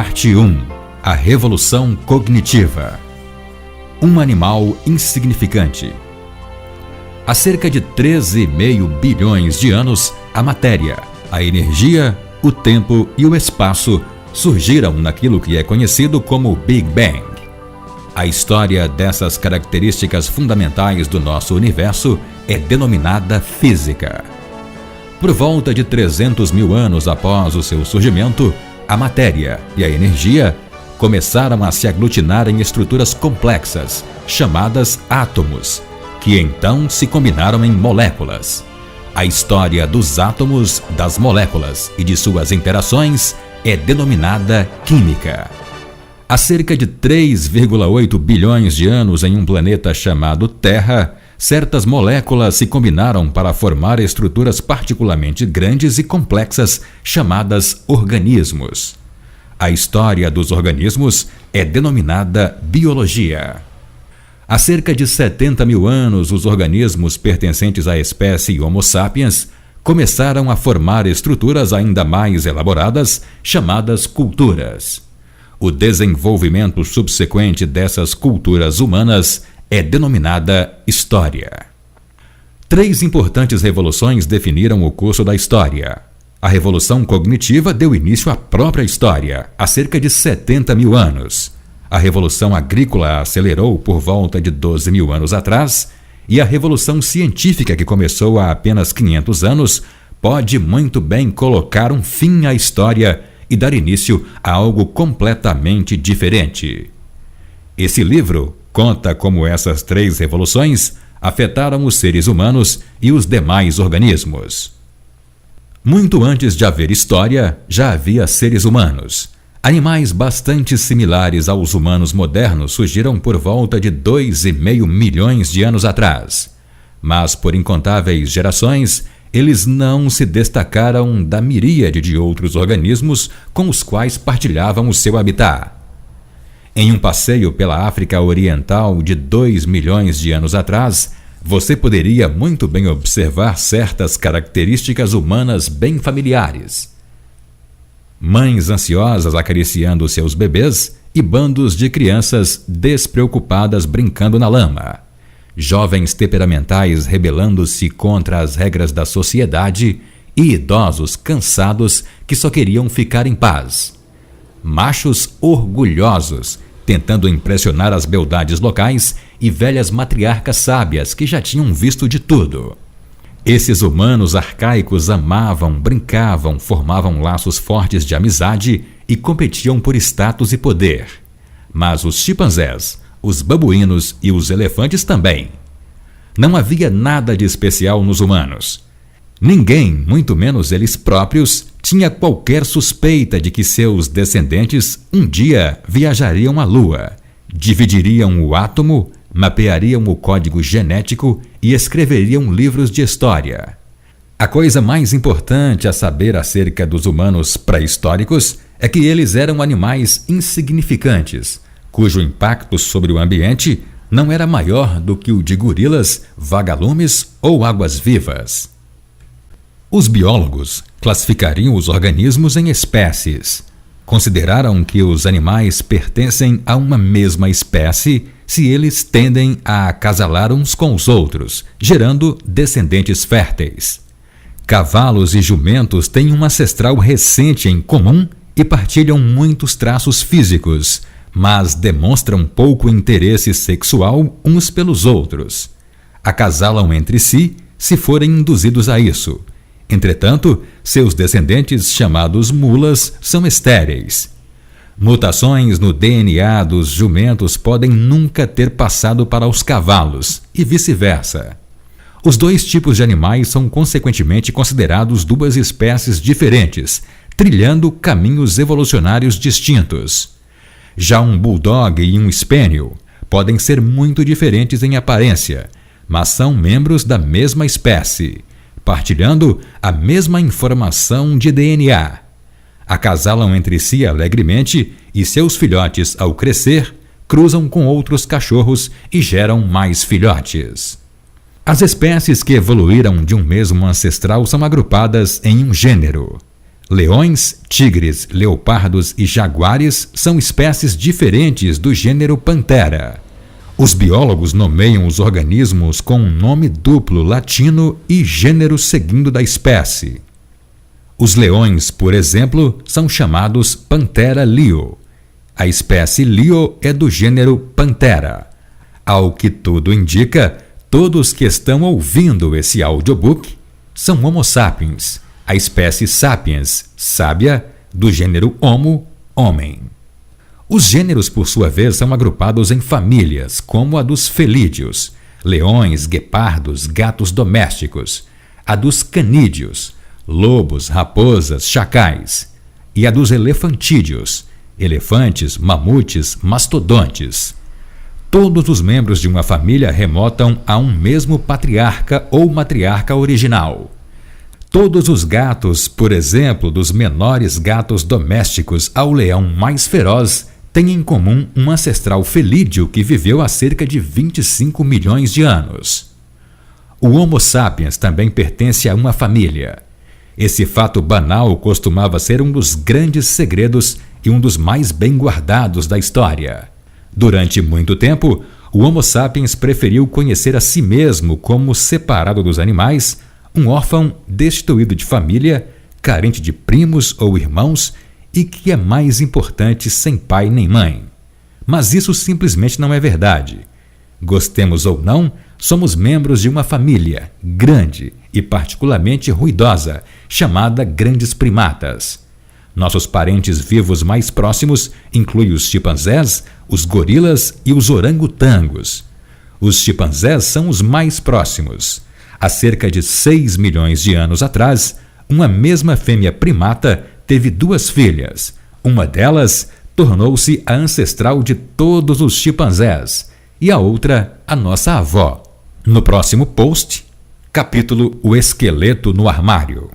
Parte 1. A Revolução Cognitiva. Um animal insignificante. Há cerca de 13,5 bilhões de anos, a matéria, a energia, o tempo e o espaço surgiram naquilo que é conhecido como Big Bang. A história dessas características fundamentais do nosso universo é denominada física. Por volta de 300 mil anos após o seu surgimento, a matéria e a energia começaram a se aglutinar em estruturas complexas, chamadas átomos, que então se combinaram em moléculas. A história dos átomos, das moléculas e de suas interações é denominada química. Há cerca de 3,8 bilhões de anos em um planeta chamado Terra, certas moléculas se combinaram para formar estruturas particularmente grandes e complexas chamadas organismos. A história dos organismos é denominada biologia. Há cerca de 70 mil anos, os organismos pertencentes à espécie Homo sapiens começaram a formar estruturas ainda mais elaboradas chamadas culturas. O desenvolvimento subsequente dessas culturas humanas é denominada história. 3 importantes revoluções definiram o curso da história. A Revolução Cognitiva deu início à própria história, há cerca de 70 mil anos. A Revolução Agrícola acelerou por volta de 12 mil anos atrás, e a Revolução Científica, que começou há apenas 500 anos, pode muito bem colocar um fim à história e dar início a algo completamente diferente. Esse livro conta como essas 3 revoluções afetaram os seres humanos e os demais organismos. Muito antes de haver história, já havia seres humanos. Animais bastante similares aos humanos modernos surgiram por volta de 2,5 milhões de anos atrás. Mas por incontáveis gerações, eles não se destacaram da miríade de outros organismos com os quais partilhavam o seu habitat. Em um passeio pela África Oriental de 2 milhões de anos atrás, você poderia muito bem observar certas características humanas bem familiares. Mães ansiosas acariciando seus bebês e bandos de crianças despreocupadas brincando na lama. Jovens temperamentais rebelando-se contra as regras da sociedade e idosos cansados que só queriam ficar em paz. Machos orgulhosos, tentando impressionar as beldades locais e velhas matriarcas sábias que já tinham visto de tudo. Esses humanos arcaicos amavam, brincavam, formavam laços fortes de amizade e competiam por status e poder. Mas os chimpanzés, os babuínos e os elefantes também. Não havia nada de especial nos humanos. Ninguém, muito menos eles próprios, tinha qualquer suspeita de que seus descendentes um dia viajariam à Lua, dividiriam o átomo, mapeariam o código genético e escreveriam livros de história. A coisa mais importante a saber acerca dos humanos pré-históricos é que eles eram animais insignificantes, cujo impacto sobre o ambiente não era maior do que o de gorilas, vagalumes ou águas-vivas. Os biólogos classificariam os organismos em espécies. Consideraram que os animais pertencem a uma mesma espécie se eles tendem a acasalar uns com os outros, gerando descendentes férteis. Cavalos e jumentos têm um ancestral recente em comum e partilham muitos traços físicos, mas demonstram pouco interesse sexual uns pelos outros. Acasalam entre si se forem induzidos a isso. Entretanto, seus descendentes, chamados mulas, são estéreis. Mutações no DNA dos jumentos podem nunca ter passado para os cavalos, e vice-versa. Os 2 tipos de animais são consequentemente considerados 2 espécies diferentes, trilhando caminhos evolucionários distintos. Já um bulldog e um spaniel podem ser muito diferentes em aparência, mas são membros da mesma espécie, partilhando a mesma informação de DNA. Acasalam entre si alegremente e seus filhotes, ao crescer, cruzam com outros cachorros e geram mais filhotes. As espécies que evoluíram de um mesmo ancestral são agrupadas em um gênero. Leões, tigres, leopardos e jaguares são espécies diferentes do gênero Panthera. Os biólogos nomeiam os organismos com um nome duplo latino e gênero seguindo da espécie. Os leões, por exemplo, são chamados Panthera leo. A espécie leo é do gênero Panthera. Ao que tudo indica, todos que estão ouvindo esse audiobook são Homo sapiens, a espécie sapiens, sábia, do gênero Homo, homem. Os gêneros, por sua vez, são agrupados em famílias, como a dos felídeos, leões, guepardos, gatos domésticos, a dos canídeos, lobos, raposas, chacais, e a dos elefantídeos, elefantes, mamutes, mastodontes. Todos os membros de uma família remontam a um mesmo patriarca ou matriarca original. Todos os gatos, por exemplo, dos menores gatos domésticos ao leão mais feroz, têm em comum um ancestral felídeo que viveu há cerca de 25 milhões de anos. O Homo sapiens também pertence a uma família. Esse fato banal costumava ser um dos grandes segredos e um dos mais bem guardados da história. Durante muito tempo, o Homo sapiens preferiu conhecer a si mesmo como separado dos animais, um órfão destituído de família, carente de primos ou irmãos e que é mais importante sem pai nem mãe. Mas isso simplesmente não é verdade. Gostemos ou não, somos membros de uma família grande e particularmente ruidosa, chamada grandes primatas. Nossos parentes vivos mais próximos incluem os chimpanzés, os gorilas e os orangotangos. Os chimpanzés são os mais próximos. Há cerca de 6 milhões de anos atrás, uma mesma fêmea primata teve 2 filhas. Uma delas tornou-se a ancestral de todos os chimpanzés e a outra a nossa avó. No próximo post, capítulo O Esqueleto no Armário.